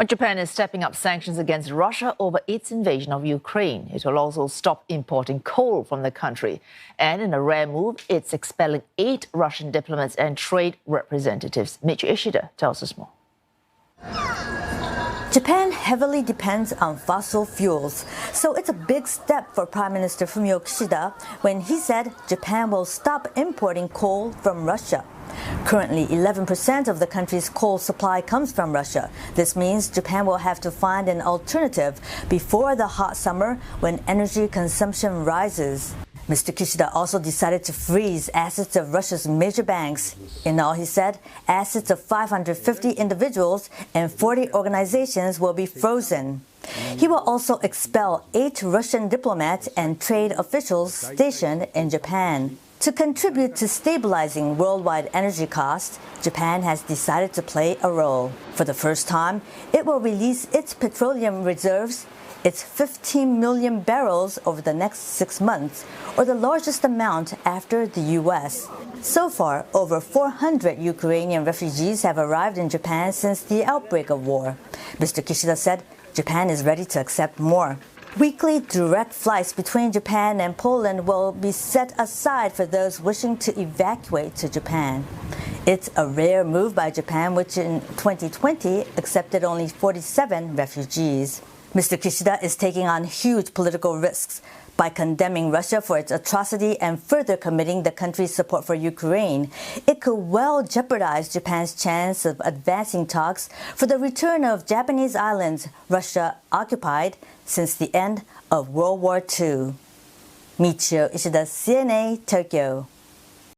Well, Japan is stepping up sanctions against Russia over its invasion of Ukraine. It will also stop importing coal from the country. And in a rare move, it's expelling 8 Russian diplomats and trade representatives. Michi Ishida tells us more. Japan heavily depends on fossil fuels, so it's a big step for Prime Minister Fumio Kishida when he said Japan will stop importing coal from Russia. Currently, 11% of the country's coal supply comes from Russia. This means Japan will have to find an alternative before the hot summer when energy consumption rises. Mr. Kishida also decided to freeze assets of Russia's major banks. In all, he said, assets of 550 individuals and 40 organizations will be frozen. He will also expel 8 Russian diplomats and trade officials stationed in Japan. To contribute to stabilizing worldwide energy costs, Japan has decided to play a role. For the first time, it will release its petroleum reserves, its 15 million barrels over the next 6 months, or the largest amount after the U.S. So far, over 400 Ukrainian refugees have arrived in Japan since the outbreak of war. Mr. Kishida said Japan is ready to accept more. Weekly direct flights between Japan and Poland will be set aside for those wishing to evacuate to Japan. It's a rare move by Japan, which in 2020 accepted only 47 refugees. Mr. Kishida is taking on huge political risks by condemning Russia for its atrocity and further committing the country's support for Ukraine. It could well jeopardize Japan's chance of advancing talks for the return of Japanese islands Russia occupied since the end of World War II. Michio Ishida, CNA, Tokyo.